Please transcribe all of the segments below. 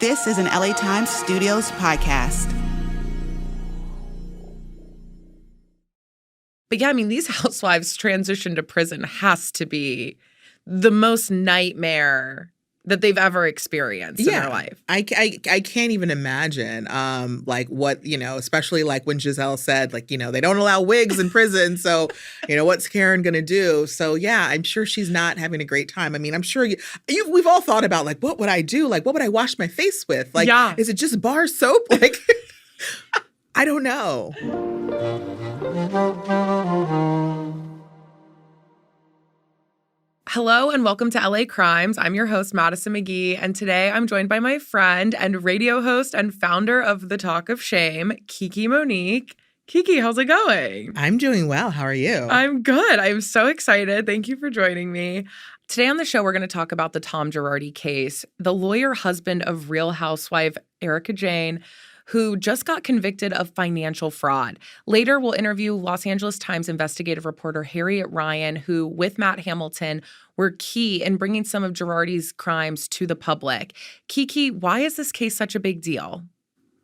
This is an LA Times Studios podcast. But yeah, I mean, these housewives' transition to prison has to be the most nightmare that they've ever experienced in their life. I can't even imagine, like what, especially like when Giselle said, like, they don't allow wigs in prison. So, what's Karen going to do? So, yeah, I'm sure she's not having a great time. I mean, I'm sure we've all thought about, like, what would I do? Like, what would I wash my face with? Like, is it just bar soap? Like, I don't know. Hello and welcome to LA Crimes. I'm your host, Madison McGhee, and today I'm joined by my friend and radio host and founder of The Talk of Shame, Kiki Monique. Kiki, how's it going? I'm doing well. How are you? I'm good. I'm so excited. Thank you for joining me. Today on the show, we're going to talk about the Tom Girardi case. The lawyer husband of Real Housewife Erika Jayne, who just got convicted of financial fraud. Later, we'll interview Los Angeles Times investigative reporter Harriet Ryan, who, with Matt Hamilton, were key in bringing some of Girardi's crimes to the public. Kiki, why is this case such a big deal?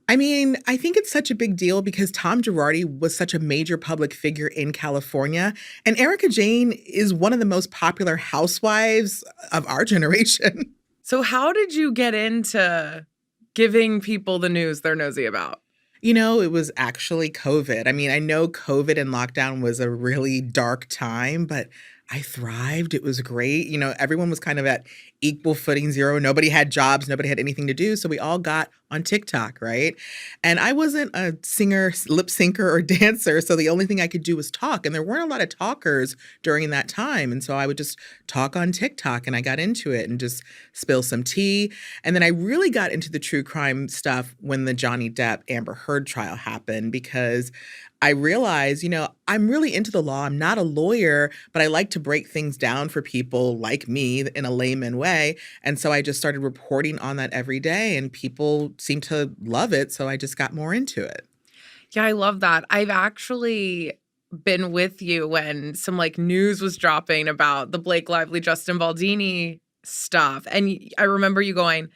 I mean, I think it's such a big deal because Tom Girardi was such a major public figure in California. And Erika Jayne is one of the most popular housewives of our generation. So how did you get into giving people the news they're nosy about? It was actually COVID. I mean, I know COVID and lockdown was a really dark time, but I thrived. It was great. Everyone was kind of at equal footing, zero. Nobody had jobs. Nobody had anything to do. So we all got on TikTok, right? And I wasn't a singer, lip syncer, or dancer. So the only thing I could do was talk. And there weren't a lot of talkers during that time. And so I would just talk on TikTok, and I got into it and just spill some tea. And then I really got into the true crime stuff when the Johnny Depp Amber Heard trial happened, because I realized, I'm really into the law. I'm not a lawyer, but I like to break things down for people like me in a layman way. And so I just started reporting on that every day, and people seemed to love it. So I just got more into it. Yeah, I love that. I've actually been with you when some news was dropping about the Blake Lively, Justin Baldini stuff. And I remember you going,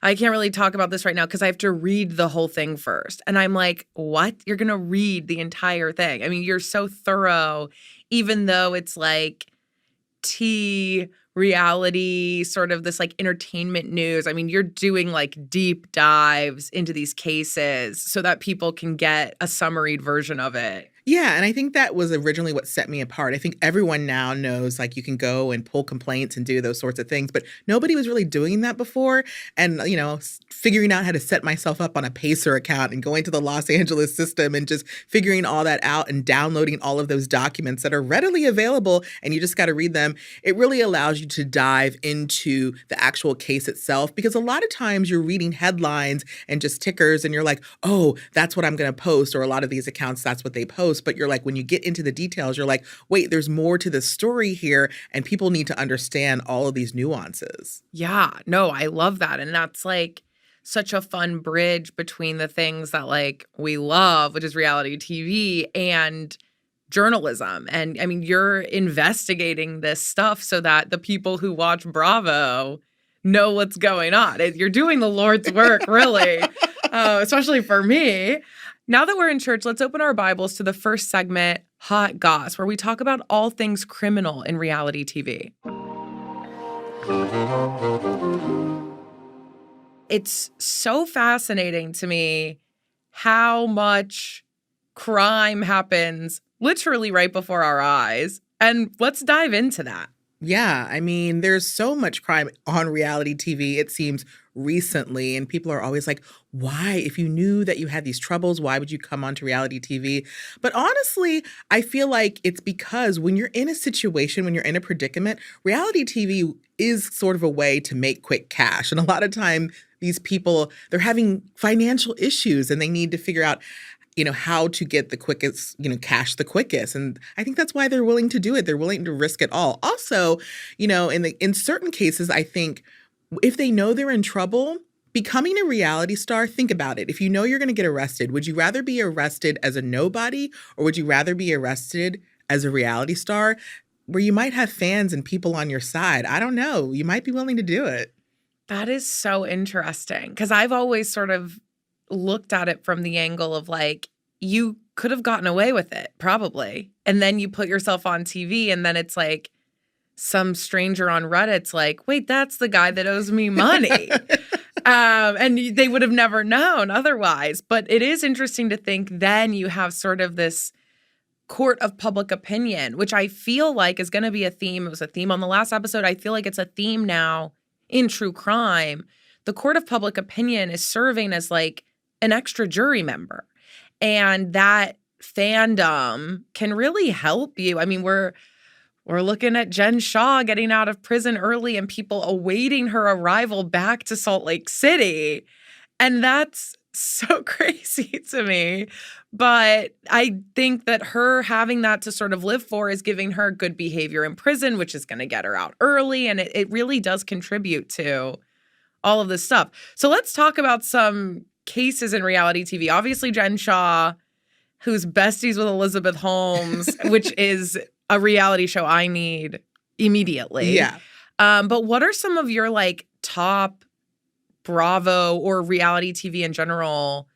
I can't really talk about this right now because I have to read the whole thing first. And I'm like, what? You're going to read the entire thing? I mean, you're so thorough, even though it's tea, reality, sort of this entertainment news. I mean, you're doing deep dives into these cases so that people can get a summaried version of it. Yeah, and I think that was originally what set me apart. I think everyone now knows you can go and pull complaints and do those sorts of things, but nobody was really doing that before. And, figuring out how to set myself up on a Pacer account and going to the Los Angeles system and just figuring all that out and downloading all of those documents that are readily available and you just got to read them. It really allows you to dive into the actual case itself, because a lot of times you're reading headlines and just tickers and you're like, oh, that's what I'm going to post. Or a lot of these accounts, that's what they post. But you're when you get into the details, you're like, wait, there's more to the story here. And people need to understand all of these nuances. Yeah, no, I love that. And that's such a fun bridge between the things that we love, which is reality TV, and journalism. And I mean, you're investigating this stuff so that the people who watch Bravo know what's going on. You're doing the Lord's work, really, especially for me. Now that we're in church, let's open our Bibles to the first segment, Hot Goss, where we talk about all things criminal in reality TV. It's so fascinating to me how much crime happens literally right before our eyes. And let's dive into that. Yeah, I mean, there's so much crime on reality TV, it seems, recently. And people are always like, why? If you knew that you had these troubles, why would you come onto reality TV? But honestly, I feel like it's because when you're in a situation, when you're in a predicament, reality TV is sort of a way to make quick cash. And a lot of time, these people, they're having financial issues and they need to figure out how to get the quickest, cash the quickest. And I think that's why they're willing to do it. They're willing to risk it all. Also, in certain cases, I think if they know they're in trouble, becoming a reality star, think about it. If you know you're going to get arrested, would you rather be arrested as a nobody or would you rather be arrested as a reality star where you might have fans and people on your side? I don't know. You might be willing to do it. That is so interesting because I've always sort of looked at it from the angle of like, you could have gotten away with it, probably. And then you put yourself on TV and then it's like some stranger on Reddit's like, wait, that's the guy that owes me money. And they would have never known otherwise. But it is interesting to think then you have sort of this court of public opinion, which I feel like is going to be a theme. It was a theme on the last episode. I feel like it's a theme now in true crime. The court of public opinion is serving as like an extra jury member. And that fandom can really help you. I mean, we're looking at Jen Shah getting out of prison early and people awaiting her arrival back to Salt Lake City. And that's so crazy to me. But I think that her having that to sort of live for is giving her good behavior in prison, which is going to get her out early. And it really does contribute to all of this stuff. So let's talk about some cases in reality TV. Obviously, Jen Shah, who's besties with Elizabeth Holmes, which is a reality show I need immediately. Yeah. But what are some of your like top Bravo or reality TV in general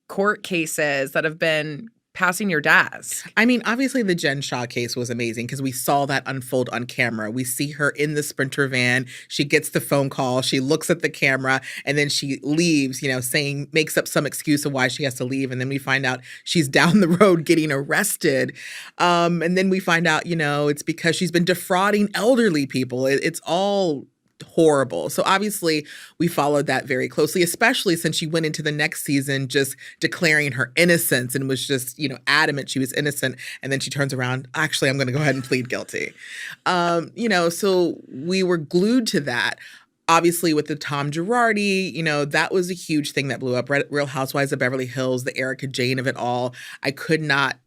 court cases that have been passing your desk? I mean, obviously the Jen Shah case was amazing because we saw that unfold on camera. We see her in the Sprinter van. She gets the phone call. She looks at the camera and then she leaves, makes up some excuse of why she has to leave. And then we find out she's down the road getting arrested. And then we find out, it's because she's been defrauding elderly people. It's all horrible. So obviously we followed that very closely, especially since she went into the next season just declaring her innocence and was just, adamant she was innocent. And then she turns around, actually, I'm going to go ahead and plead guilty. So we were glued to that. Obviously, with the Tom Girardi, that was a huge thing that blew up. Real Housewives of Beverly Hills, the Erika Jayne of it all. I could not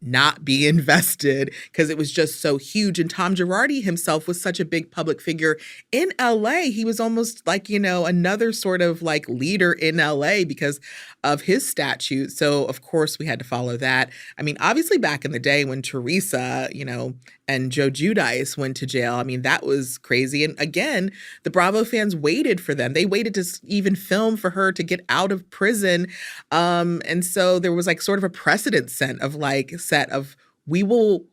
be invested because it was just so huge. And Tom Girardi himself was such a big public figure in LA. He was almost like, another sort of like leader in LA because of his statute. So, of course, we had to follow that. I mean, obviously, back in the day when Teresa, and Joe Giudice went to jail. I mean, that was crazy. And again, the Bravo fans waited for them. They waited to even film for her to get out of prison. And so there was like sort of a precedent set of we will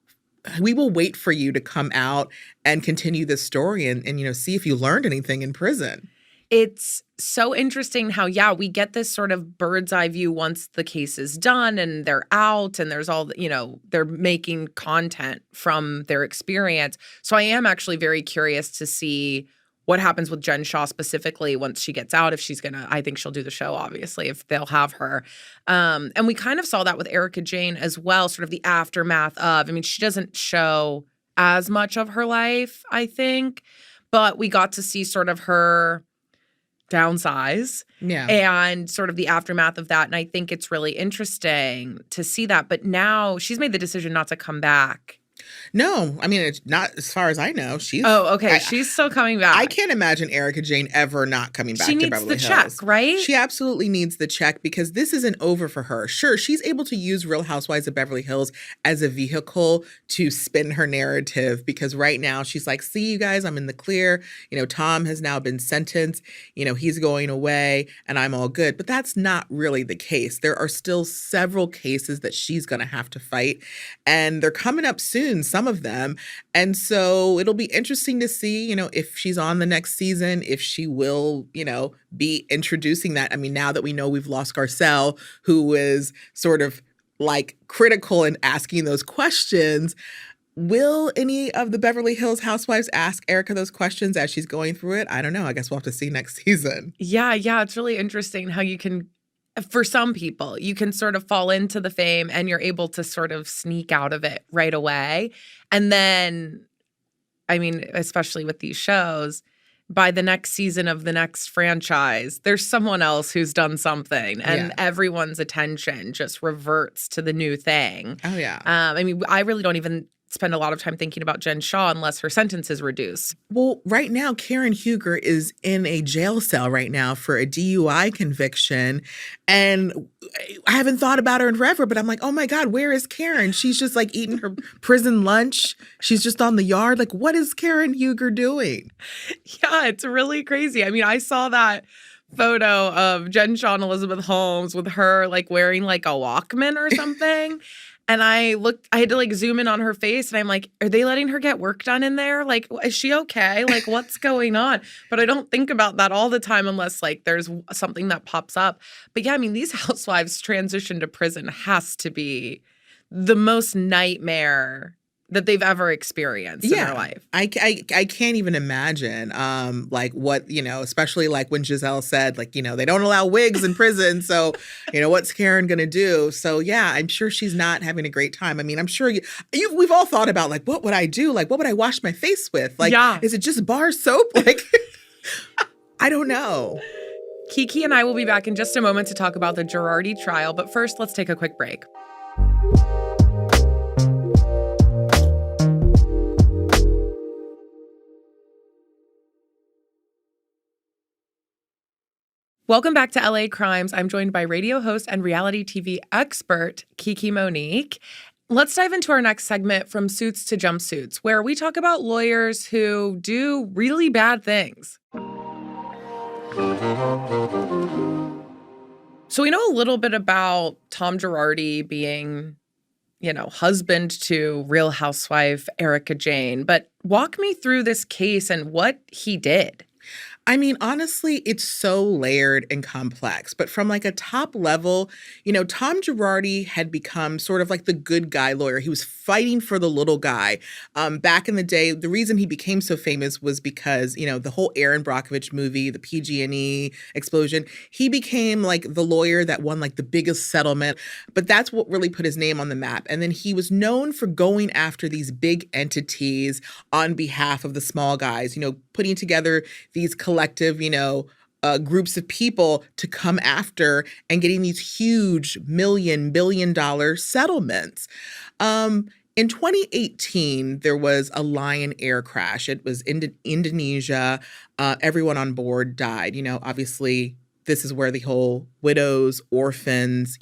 wait for you to come out and continue this story and see if you learned anything in prison. It's so interesting how, we get this sort of bird's eye view once the case is done and they're out and there's all, they're making content from their experience. So I am actually very curious to see what happens with Jen Shah specifically once she gets out, if I think she'll do the show, obviously, if they'll have her. And we kind of saw that with Erika Jayne as well, sort of the aftermath of, she doesn't show as much of her life, I think, but we got to see sort of her downsize and sort of the aftermath of that. And I think it's really interesting to see that. But now she's made the decision not to come back. No, it's not as far as I know. She's she's still coming back. I can't imagine Erika Jayne ever not coming back to Beverly Hills. She needs the check, right? She absolutely needs the check because this isn't over for her. Sure, she's able to use Real Housewives of Beverly Hills as a vehicle to spin her narrative because right now she's like, see, you guys, I'm in the clear. Tom has now been sentenced. He's going away and I'm all good. But that's not really the case. There are still several cases that she's going to have to fight and they're coming up soon, some of them. And so it'll be interesting to see, if she's on the next season, if she will, be introducing that. Now that we know we've lost Garcelle, who is sort of like critical in asking those questions, will any of the Beverly Hills housewives ask Erika those questions as she's going through it? I don't know. I guess we'll have to see next season. Yeah. It's really interesting how you can, for some people, you can sort of fall into the fame and you're able to sort of sneak out of it right away. And then, especially with these shows, by the next season of the next franchise, there's someone else who's done something and everyone's attention just reverts to the new thing. Oh, yeah. I really don't even spend a lot of time thinking about Jen Shah unless her sentence is reduced. Well, right now, Karen Huger is in a jail cell right now for a DUI conviction. And I haven't thought about her in forever, but I'm like, oh my God, where is Karen? She's just like eating her prison lunch. She's just on the yard. Like, what is Karen Huger doing? Yeah, it's really crazy. I mean, I saw that photo of Jen Shah and Elizabeth Holmes with her like wearing like a Walkman or something. And I had to like zoom in on her face and I'm like, are they letting her get work done in there? Like, is she okay? Like, what's going on? But I don't think about that all the time unless like there's something that pops up. But yeah, I mean, these housewives transition to prison has to be the most nightmare that they've ever experienced in their life. I can't even imagine like what, especially like when Giselle said like, they don't allow wigs in prison. So, what's Karen going to do? So, yeah, I'm sure she's not having a great time. I mean, I'm sure we've all thought about like, what would I do? Like, what would I wash my face with? Like, is it just bar soap? Like, I don't know. Kiki and I will be back in just a moment to talk about the Girardi trial. But first, let's take a quick break. Welcome back to LA Crimes. I'm joined by radio host and reality TV expert, Kiki Monique. Let's dive into our next segment, From Suits to Jumpsuits, where we talk about lawyers who do really bad things. So we know a little bit about Tom Girardi being, husband to Real Housewife Erika Jayne, but walk me through this case and what he did. I mean, honestly, it's so layered and complex. But from like a top level, Tom Girardi had become sort of like the good guy lawyer. He was fighting for the little guy. Back in the day, the reason he became so famous was because, the whole Aaron Brockovich movie, the PG&E explosion, he became like the lawyer that won like the biggest settlement. But that's what really put his name on the map. And then he was known for going after these big entities on behalf of the small guys, putting together these collective, groups of people to come after and getting these huge billion-dollar settlements. In 2018, there was a Lion Air crash. It was in Indonesia. Everyone on board died. Obviously, this is where the whole widows, orphans,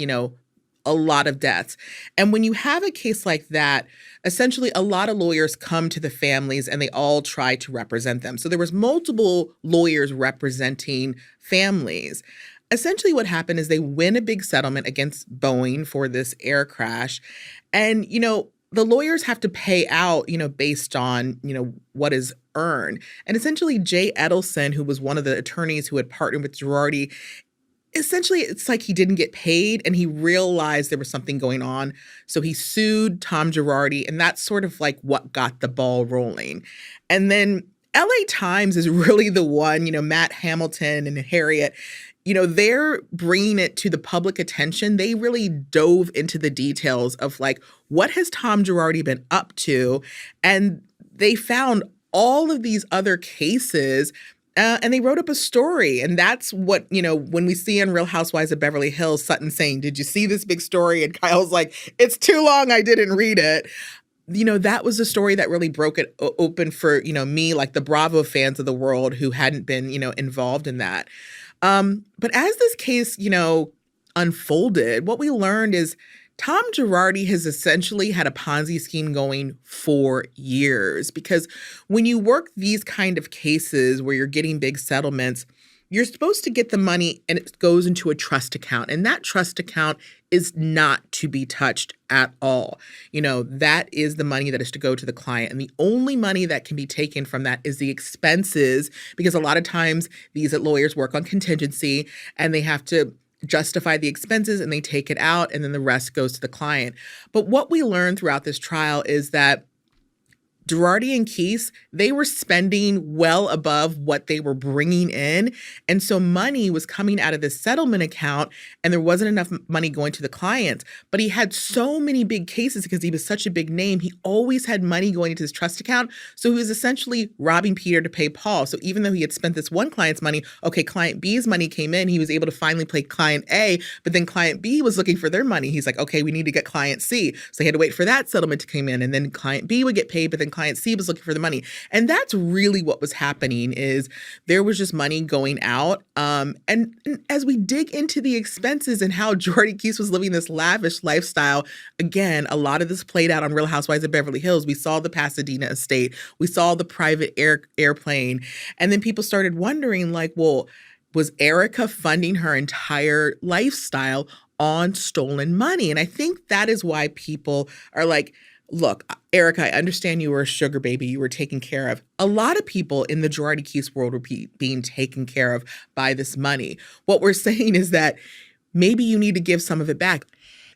a lot of deaths. And when you have a case like that, essentially a lot of lawyers come to the families and they all try to represent them. So there was multiple lawyers representing families. Essentially what happened is they win a big settlement against Boeing for this air crash. And, the lawyers have to pay out, based on, what is earned. And essentially Jay Edelson, who was one of the attorneys who had partnered with Girardi, essentially, it's like he didn't get paid and he realized there was something going on. So he sued Tom Girardi, and that's sort of like what got the ball rolling. And then LA Times is really the one, Matt Hamilton and Harriet, they're bringing it to the public attention. They really dove into the details of like, what has Tom Girardi been up to? And they found all of these other cases. And they wrote up a story. And that's what, when we see in Real Housewives of Beverly Hills, Sutton saying, did you see this big story? And Kyle's like, it's too long. I didn't read it. That was the story that really broke it open for, me, like the Bravo fans of the world who hadn't been, involved in that. But as this case, unfolded, what we learned is Tom Girardi has essentially had a Ponzi scheme going for years, because when you work these kind of cases where you're getting big settlements, you're supposed to get the money and it goes into a trust account. And that trust account is not to be touched at all. That is the money that is to go to the client. And the only money that can be taken from that is the expenses, because a lot of times these lawyers work on contingency and they have to justify the expenses and they take it out and then the rest goes to the client. But what we learned throughout this trial is that Girardi and Keese, they were spending well above what they were bringing in. And so money was coming out of this settlement account and there wasn't enough money going to the clients. But he had so many big cases because he was such a big name. He always had money going into his trust account. So he was essentially robbing Peter to pay Paul. So even though he had spent this one client's money, okay, client B's money came in. He was able to finally pay client A, but then client B was looking for their money. He's like, okay, we need to get client C. So he had to wait for that settlement to come in. And then client B would get paid, but then client C was looking for the money. And that's really what was happening is there was just money going out. And as we dig into the expenses and how Girardi Keese was living this lavish lifestyle, again, a lot of this played out on Real Housewives of Beverly Hills. We saw the Pasadena estate. We saw the private airplane. And then people started wondering like, well, was Erika funding her entire lifestyle on stolen money? And I think that is why people are like, look, Erika, I understand you were a sugar baby. You were taken care of. A lot of people in the Girardi Keese world were being taken care of by this money. What we're saying is that maybe you need to give some of it back.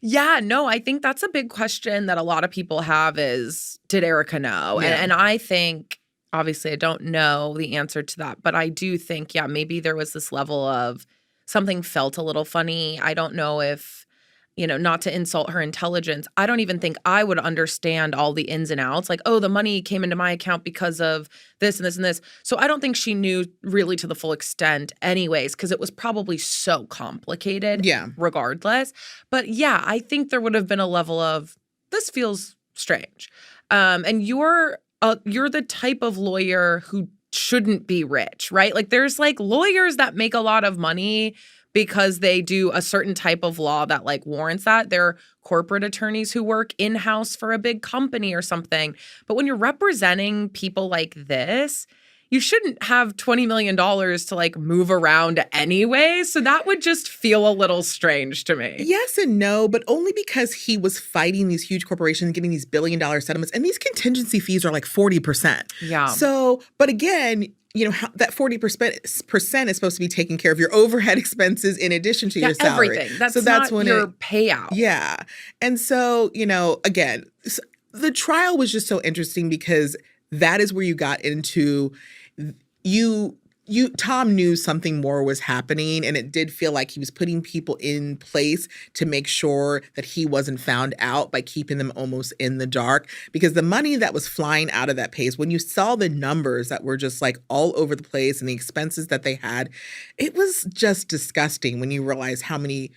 Yeah, no, I think that's a big question that a lot of people have is, did Erika know? Yeah. And I think, obviously, I don't know the answer to that, but I do think, yeah, maybe there was this level of something felt a little funny. I don't know if, not to insult her intelligence, I don't even think I would understand all the ins and outs. Like, oh, the money came into my account because of this and this and this. So I don't think she knew really to the full extent anyways, because it was probably so complicated regardless. But yeah, I think there would have been a level of, this feels strange. And you're the type of lawyer who shouldn't be rich, right? Like there's like lawyers that make a lot of money because they do a certain type of law that like warrants that. They're corporate attorneys who work in-house for a big company or something. But when you're representing people like this, you shouldn't have $20 million to like move around anyway. So that would just feel a little strange to me. Yes and no, but only because he was fighting these huge corporations, getting these billion-dollar settlements. And these contingency fees are like 40%. Yeah. So, but again, that 40% is supposed to be taking care of your overhead expenses in addition to your salary. Everything. That's not when your payout. Yeah. And so, again, the trial was just so interesting because that is where you got into Tom knew something more was happening, and it did feel like he was putting people in place to make sure that he wasn't found out by keeping them almost in the dark. Because the money that was flying out of that place, when you saw the numbers that were just like all over the place and the expenses that they had, it was just disgusting when you realize how many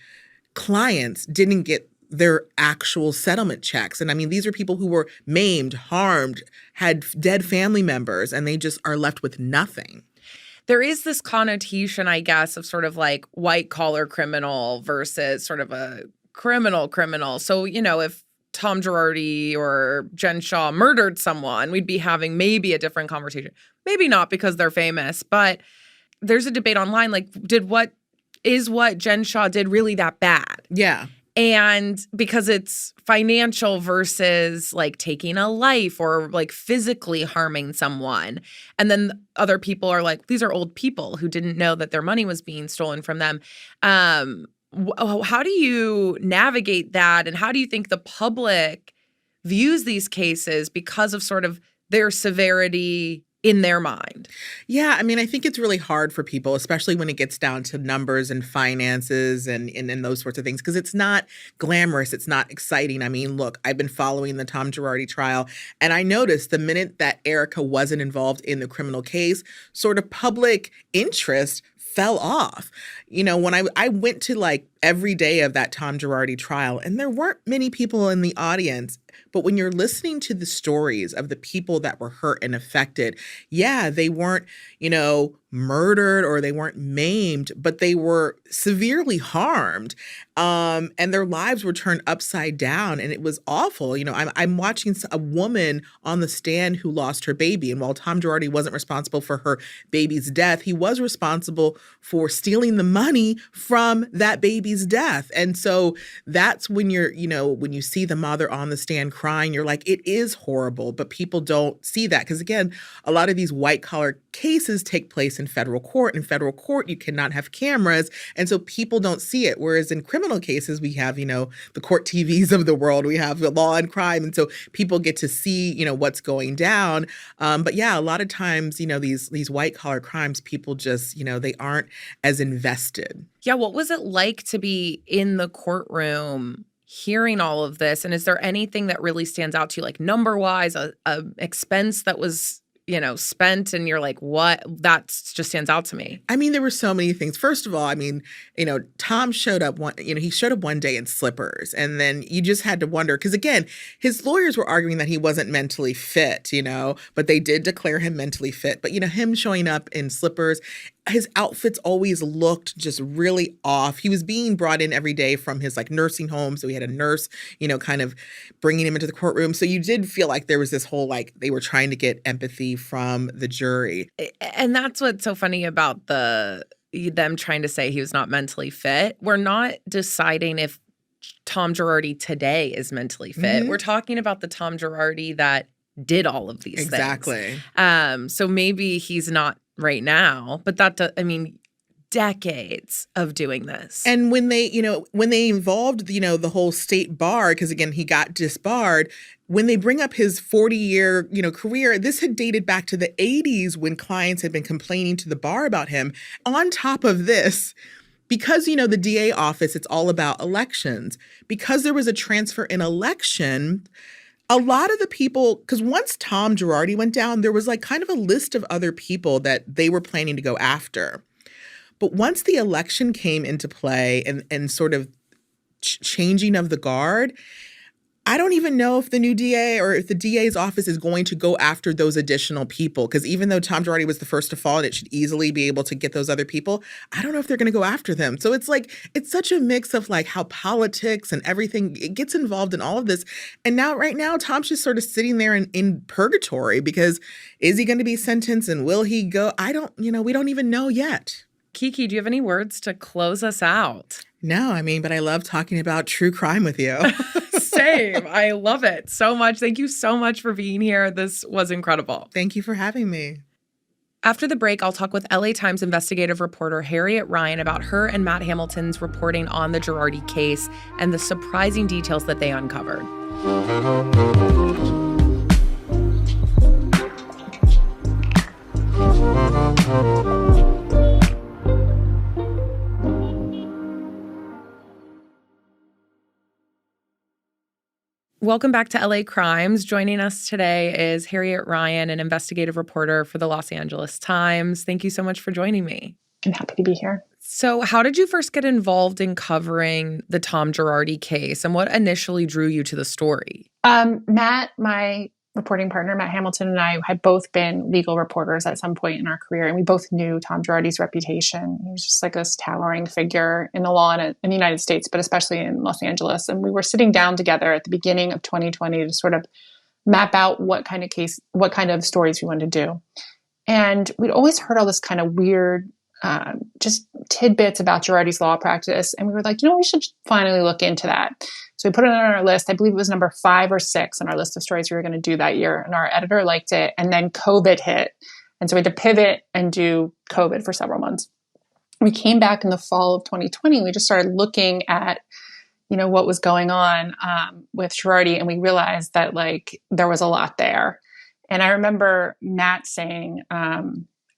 clients didn't get their actual settlement checks. And I mean, these are people who were maimed, harmed, had dead family members, and they just are left with nothing. There is this connotation, I guess, of sort of like white collar criminal versus sort of a criminal. So, if Tom Girardi or Jen Shah murdered someone, we'd be having maybe a different conversation. Maybe not because they're famous, but there's a debate online, like, what Jen Shah did really that bad? Yeah. And because it's financial versus like taking a life or like physically harming someone. And then other people are like, these are old people who didn't know that their money was being stolen from them. How do you navigate that? And how do you think the public views these cases because of sort of their severity in their mind? Yeah, I mean, I think it's really hard for people, especially when it gets down to numbers and finances and those sorts of things, because it's not glamorous. It's not exciting. I mean, look, I've been following the Tom Girardi trial, and I noticed the minute that Erika wasn't involved in the criminal case, sort of public interest fell off. When I went to like every day of that Tom Girardi trial, and there weren't many people in the audience, but when you're listening to the stories of the people that were hurt and affected, yeah, they weren't, murdered or they weren't maimed, but they were severely harmed. And their lives were turned upside down, and it was awful. I'm watching a woman on the stand who lost her baby. And while Tom Girardi wasn't responsible for her baby's death, he was responsible for stealing the money from that baby's death. And so that's when when you see the mother on the stand man crying. You're like, it is horrible, but people don't see that. Because again, a lot of these white collar cases take place in federal court. In federal court, you cannot have cameras. And so people don't see it. Whereas in criminal cases, we have, the court TVs of the world. We have the law and crime. And so people get to see, what's going down. But yeah, a lot of times, these white collar crimes, people just, they aren't as invested. Yeah. What was it like to be in the courtroom hearing all of this? And is there anything that really stands out to you, like number wise, a expense that was, spent and you're like, what? That just stands out to me. I mean, there were so many things. First of all, Tom showed up he showed up one day in slippers, and then you just had to wonder, because again, his lawyers were arguing that he wasn't mentally fit, but they did declare him mentally fit. But, him showing up in slippers, his outfits always looked just really off. He was being brought in every day from his nursing home. So he had a nurse, kind of bringing him into the courtroom. So you did feel like there was this whole, they were trying to get empathy from the jury. And that's what's so funny about them trying to say he was not mentally fit. We're not deciding if Tom Girardi today is mentally fit. Mm-hmm. We're talking about the Tom Girardi that did all of these things. Exactly. So maybe he's not right now, but decades of doing this. And when they involved, the whole state bar, because again, he got disbarred, when they bring up his 40-year, career, this had dated back to the 80s when clients had been complaining to the bar about him. On top of this, because, the DA office, it's all about elections. Because there was a transfer in election, a lot of the people, because once Tom Girardi went down, there was kind of a list of other people that they were planning to go after. But once the election came into play and sort of changing of the guard, I don't even know if the new DA or if the DA's office is going to go after those additional people. Because even though Tom Girardi was the first to fall and it should easily be able to get those other people, I don't know if they're going to go after them. So it's it's such a mix of how politics and everything, it gets involved in all of this. And right now, Tom's just sort of sitting there in purgatory, because is he going to be sentenced and will he go? We don't even know yet. Kiki, do you have any words to close us out? No, but I love talking about true crime with you. Same. I love it so much. Thank you so much for being here. This was incredible. Thank you for having me. After the break, I'll talk with LA Times investigative reporter Harriet Ryan about her and Matt Hamilton's reporting on the Girardi case and the surprising details that they uncovered. Welcome back to LA Crimes. Joining us today is Harriet Ryan, an investigative reporter for the Los Angeles Times. Thank you so much for joining me. I'm happy to be here. So how did you first get involved in covering the Tom Girardi case, and what initially drew you to the story? Matt, my reporting partner, Matt Hamilton, and I had both been legal reporters at some point in our career, and we both knew Tom Girardi's reputation. He was just this towering figure in the law in the United States, but especially in Los Angeles. And we were sitting down together at the beginning of 2020 to sort of map out what kind of stories we wanted to do. And we'd always heard all this kind of weird, just tidbits about Girardi's law practice. And we were like, we should finally look into that. So we put it on our list. I believe it was number 5 or 6 on our list of stories we were going to do that year. And our editor liked it. And then COVID hit. And so we had to pivot and do COVID for several months. We came back in the fall of 2020. We just started looking at, what was going on with Girardi. And we realized that there was a lot there. And I remember Matt saying,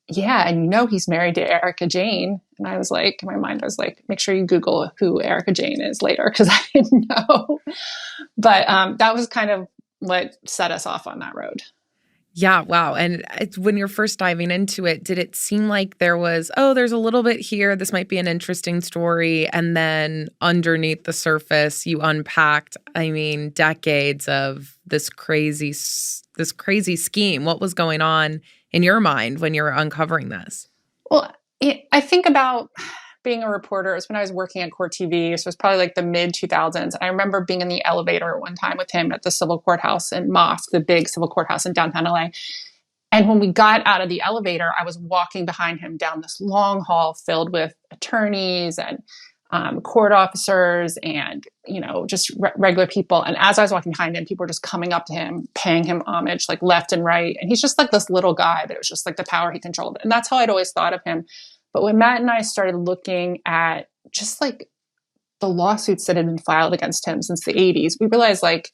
yeah, and he's married to Erika Jayne. And I was in my mind, I was make sure you Google who Erika Jayne is later, because I didn't know. But that was kind of what set us off on that road. Yeah, wow. And when you're first diving into it, did it seem like there was, there's a little bit here, this might be an interesting story, and then underneath the surface, you unpacked, decades of this crazy scheme? What was going on in your mind when you were uncovering this? Well, I think about being a reporter. It was when I was working at Court TV. So it was probably the mid 2000s. I remember being in the elevator one time with him at the civil courthouse in Mosque, the big civil courthouse in downtown LA. And when we got out of the elevator, I was walking behind him down this long hall filled with attorneys and court officers and, just regular people. And as I was walking behind him, people were just coming up to him, paying him homage, like left and right. And he's just like this little guy, but it was just like the power he controlled. And that's how I'd always thought of him. But when Matt and I started looking at just like the lawsuits that had been filed against him since the 80s, we realized like,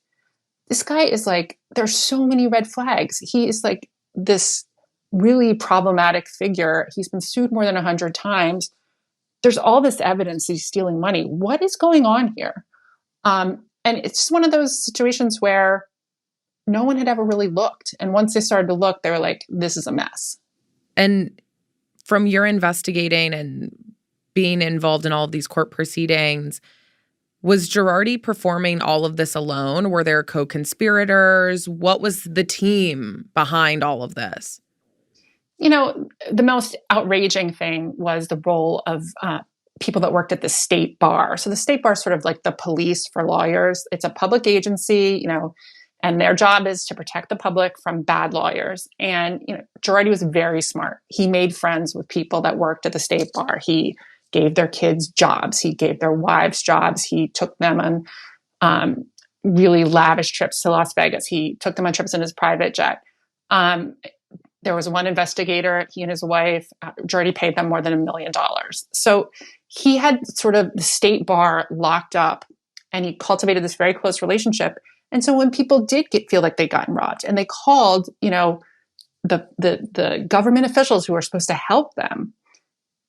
this guy is like, there's so many red flags. He is like this really problematic figure. He's been sued more than 100 times. There's all this evidence he's stealing money. What is going on here? And it's just one of those situations where no one had ever really looked. And once they started to look, they were like, this is a mess. And from your investigating and being involved in all of these court proceedings, was Girardi performing all of this alone? Were there co-conspirators? What was the team behind all of this? The most outraging thing was the role of people that worked at the state bar. So the state bar is sort of like the police for lawyers. It's a public agency, and their job is to protect the public from bad lawyers. And, Girardi was very smart. He made friends with people that worked at the state bar. He gave their kids jobs. He gave their wives jobs. He took them on really lavish trips to Las Vegas. He took them on trips in his private jet. There was one investigator, he and his wife, Girardi paid them more than $1 million. So he had sort of the state bar locked up, and he cultivated this very close relationship. And so when people did feel like they'd gotten robbed, and they called, the government officials who were supposed to help them,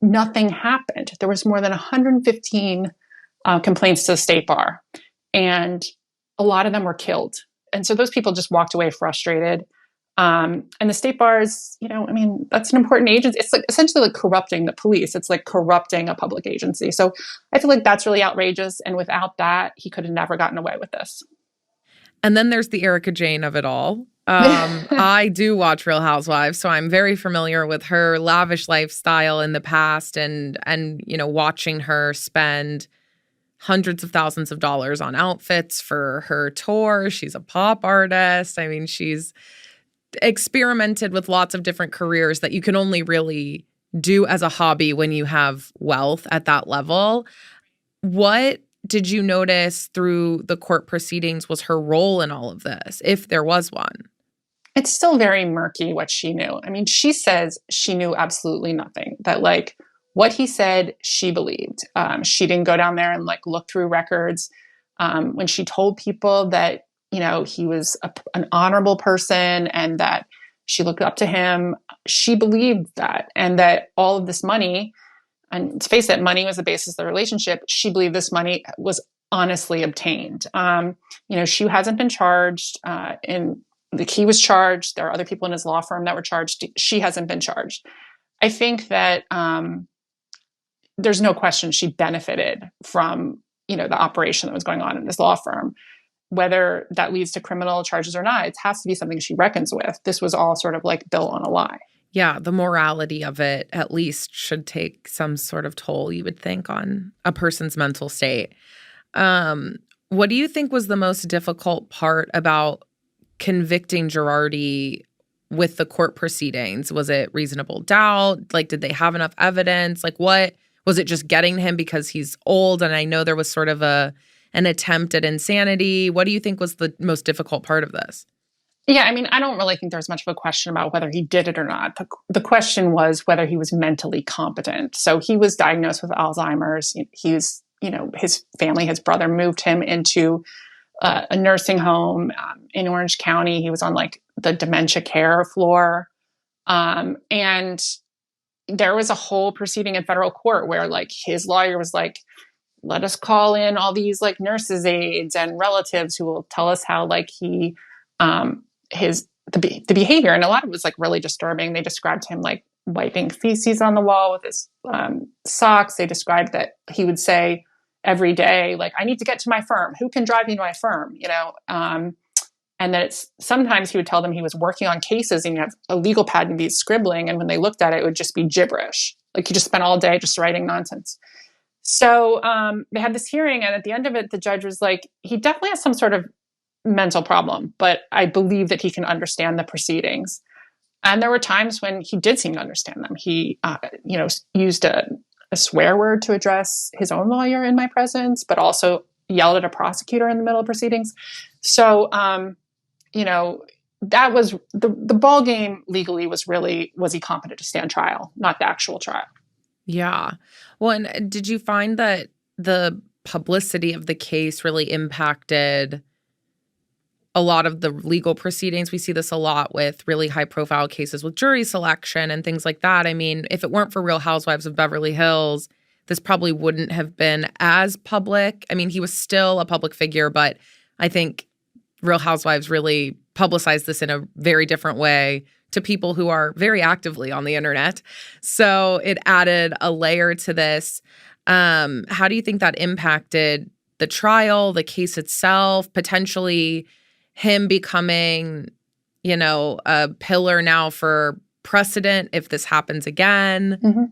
nothing happened. There was more than 115 complaints to the state bar, and a lot of them were killed. And so those people just walked away frustrated. And the state bars, that's an important agency. It's like essentially like corrupting the police. It's like corrupting a public agency. So I feel like that's really outrageous. And without that, he could have never gotten away with this. And then there's the Erika Jayne of it all. I do watch Real Housewives, so I'm very familiar with her lavish lifestyle in the past and watching her spend hundreds of thousands of dollars on outfits for her tour. She's a pop artist. I mean, she's experimented with lots of different careers that you can only really do as a hobby when you have wealth at that level. What did you notice through the court proceedings was her role in all of this, if there was one? It's still very murky what she knew. I mean, she says she knew absolutely nothing, that like what he said, she believed. She didn't go down there and like look through records. When she told people that, he was an honorable person and that she looked up to him, she believed that. And that all of this money, and let's face it, money was the basis of the relationship. She believed this money was honestly obtained. She hasn't been charged. He was charged. There are other people in his law firm that were charged. She hasn't been charged. I think that there's no question she benefited from, the operation that was going on in his law firm. Whether that leads to criminal charges or not, it has to be something she reckons with. This was all sort of like built on a lie. Yeah, the morality of it at least should take some sort of toll, you would think, on a person's mental state. What do you think was the most difficult part about convicting Girardi with the court proceedings? Was it reasonable doubt? Like, did they have enough evidence? Like, what was it, just getting him because he's old? And I know there was sort of an attempt at insanity. What do you think was the most difficult part of this? Yeah, I mean, I don't really think there's much of a question about whether he did it or not. The question was whether he was mentally competent. So he was diagnosed with Alzheimer's. His family, his brother moved him into a nursing home in Orange County. He was on like the dementia care floor. And there was a whole proceeding in federal court where like his lawyer was like, let us call in all these like nurses' aides and relatives who will tell us how like he, the behavior. And a lot of it was like really disturbing. They described him like wiping feces on the wall with his socks. They described that he would say every day, like, I need to get to my firm. Who can drive me to my firm? And that sometimes he would tell them he was working on cases and you have a legal pad and be scribbling. And when they looked at it, it would just be gibberish. Like he just spent all day just writing nonsense. So they had this hearing, and at the end of it, the judge was like, he definitely has some sort of mental problem, but I believe that he can understand the proceedings. And there were times when he did seem to understand them. He, used a swear word to address his own lawyer in my presence, but also yelled at a prosecutor in the middle of proceedings. So, that was the ball game legally was he competent to stand trial, not the actual trial. Yeah. Well, and did you find that the publicity of the case really impacted a lot of the legal proceedings? We see this a lot with really high profile cases with jury selection and things like that. I mean, if it weren't for Real Housewives of Beverly Hills, this probably wouldn't have been as public. I mean, he was still a public figure, but I think Real Housewives really publicized this in a very different way to people who are very actively on the internet. So it added a layer to this. How do you think that impacted the trial, the case itself, potentially him becoming, a pillar now for precedent if this happens again? Mm-hmm.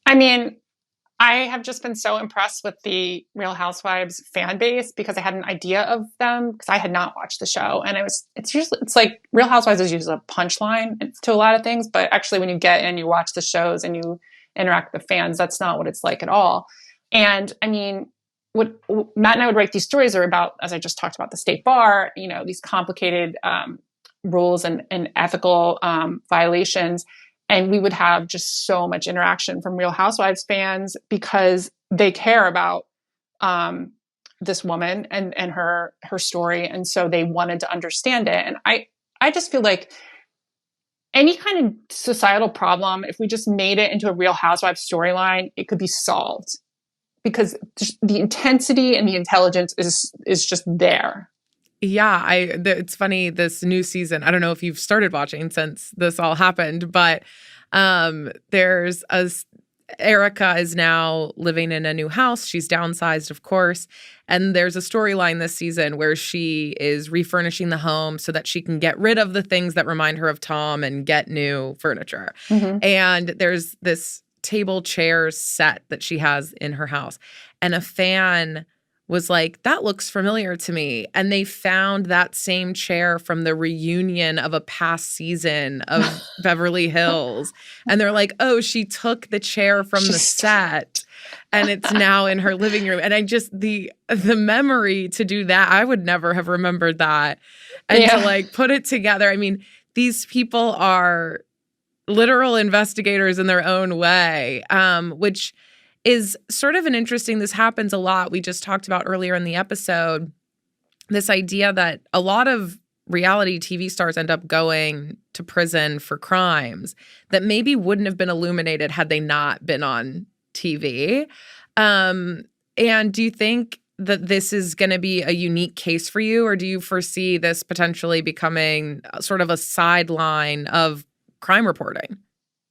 I mean, I have just been so impressed with the Real Housewives fan base because I had an idea of them because I had not watched the show. And it's like Real Housewives is usually a punchline to a lot of things, but actually when you get in, you watch the shows and you interact with the fans, that's not what it's like at all. And I mean, what Matt and I would write these stories are about, as I just talked about the state bar, these complicated rules and ethical violations. And we would have just so much interaction from Real Housewives fans because they care about this woman and her story. And so they wanted to understand it. And I just feel like any kind of societal problem, if we just made it into a Real Housewives storyline, it could be solved because the intensity and the intelligence is just there. Yeah, it's funny, this new season, I don't know if you've started watching since this all happened, but Erika is now living in a new house. She's downsized, of course. And there's a storyline this season where she is refurnishing the home so that she can get rid of the things that remind her of Tom and get new furniture. Mm-hmm. And there's this table chairs set that she has in her house. And a fan was like, that looks familiar to me. And they found that same chair from the reunion of a past season of Beverly Hills. And they're like, oh, she took the chair from the set and it's now in her living room. And I just, the memory to do that, I would never have remembered that. And to like put it together. I mean, these people are literal investigators in their own way, which is sort of this happens a lot. We just talked about earlier in the episode, this idea that a lot of reality TV stars end up going to prison for crimes that maybe wouldn't have been illuminated had they not been on TV. And do you think that this is going to be a unique case for you, or do you foresee this potentially becoming sort of a sideline of crime reporting?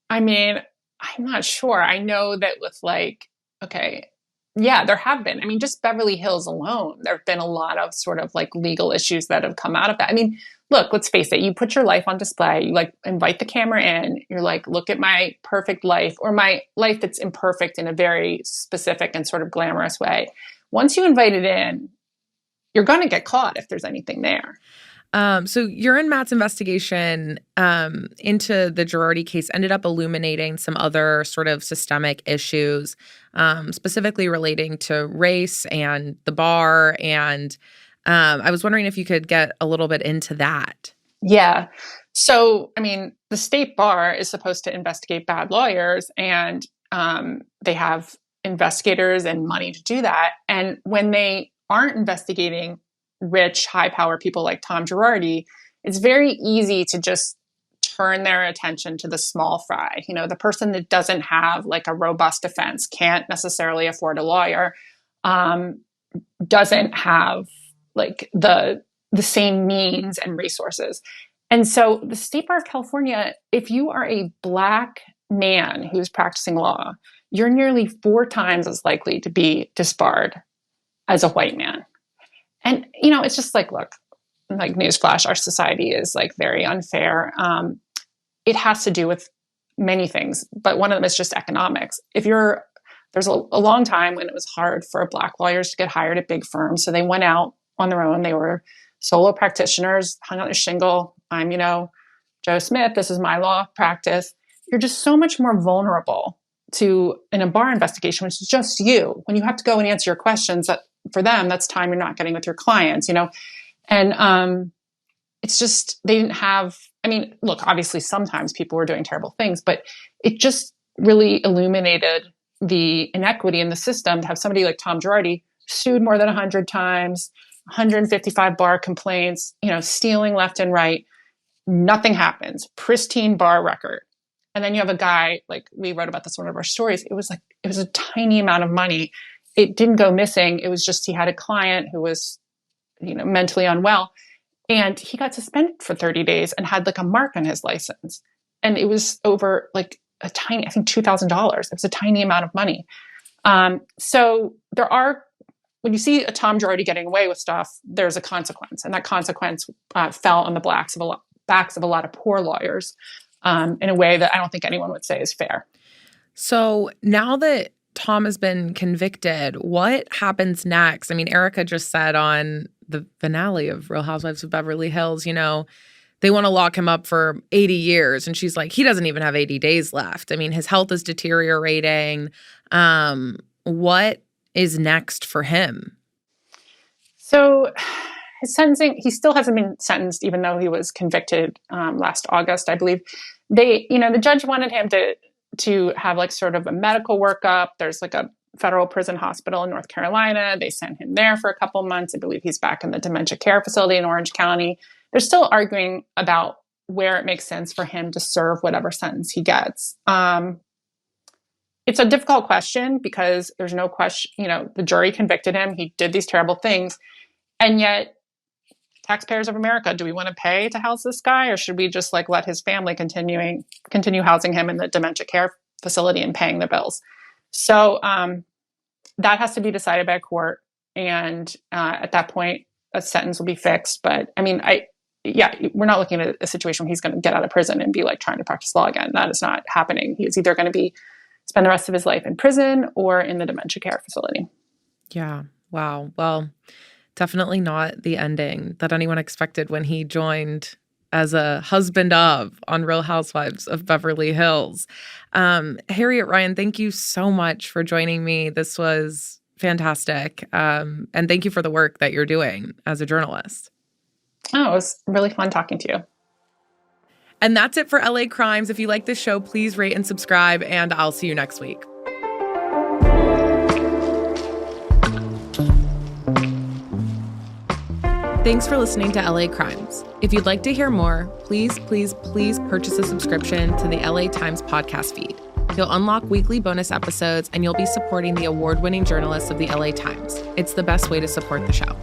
I mean, I'm not sure. I know that with there have been. I mean, just Beverly Hills alone, there have been a lot of sort of like legal issues that have come out of that. I mean, look, let's face it. You put your life on display. You like invite the camera in. You're like, look at my perfect life or my life that's imperfect in a very specific and sort of glamorous way. Once you invite it in, you're going to get caught if there's anything there. So you're in Matt's investigation into the Girardi case ended up illuminating some other sort of systemic issues, specifically relating to race and the bar. And I was wondering if you could get a little bit into that. Yeah. So, I mean, the state bar is supposed to investigate bad lawyers, and they have investigators and money to do that. And when they aren't investigating rich, high-power people like Tom Girardi, it's very easy to just turn their attention to the small fry. The person that doesn't have like a robust defense, can't necessarily afford a lawyer, doesn't have like the same means and resources. And so the State Bar of California, if you are a Black man who's practicing law, you're nearly 4 times as likely to be disbarred as a white man. And, it's just like, look, like newsflash, our society is like very unfair. It has to do with many things, but one of them is just economics. There's a long time when it was hard for Black lawyers to get hired at big firms. So they went out on their own. They were solo practitioners, hung out a shingle. I'm, Joe Smith. This is my law practice. You're just so much more vulnerable in a bar investigation, which is just you. When you have to go and answer your questions, that for them, that's time you're not getting with your clients, And it's just, they didn't have, look, obviously sometimes people were doing terrible things, but it just really illuminated the inequity in the system to have somebody like Tom Girardi sued more than 100 times, 155 bar complaints, stealing left and right. Nothing happens. Pristine bar record. And then you have a guy, like we wrote about this in one of our stories. It was a tiny amount of money. It didn't go missing. It was just he had a client who was, mentally unwell. And he got suspended for 30 days and had like a mark on his license. And it was over like a tiny, I think $2,000. It was a tiny amount of money. So when you see a Tom Girardi getting away with stuff, there's a consequence. And that consequence fell on the backs of a lot of poor lawyers in a way that I don't think anyone would say is fair. So now that Tom has been convicted, what happens next? Erika just said on the finale of Real Housewives of Beverly Hills, they want to lock him up for 80 years. And she's like, he doesn't even have 80 days left. His health is deteriorating. What is next for him? So his sentencing, he still hasn't been sentenced, even though he was convicted last August, I believe. The judge wanted him to have like sort of a medical workup. There's like a federal prison hospital in North Carolina. They sent him there for a couple months. I believe he's back in the dementia care facility in Orange County. They're still arguing about where it makes sense for him to serve whatever sentence he gets. It's a difficult question because there's no question, the jury convicted him. He did these terrible things. And yet, taxpayers of America, do we want to pay to house this guy? Or should we just like let his family continue housing him in the dementia care facility and paying the bills? So that has to be decided by a court. And at that point, a sentence will be fixed. But we're not looking at a situation where he's going to get out of prison and be like trying to practice law again. That is not happening. He is either going to spend the rest of his life in prison or in the dementia care facility. Yeah. Wow. Well, definitely not the ending that anyone expected when he joined as a husband of on Real Housewives of Beverly Hills. Harriet Ryan, thank you so much for joining me. This was fantastic. And thank you for the work that you're doing as a journalist. Oh, it was really fun talking to you. And that's it for LA Crimes. If you like this show, please rate and subscribe, and I'll see you next week. Thanks for listening to LA Crimes. If you'd like to hear more, please purchase a subscription to the LA Times podcast feed. You'll unlock weekly bonus episodes, and you'll be supporting the award-winning journalists of the LA Times. It's the best way to support the show.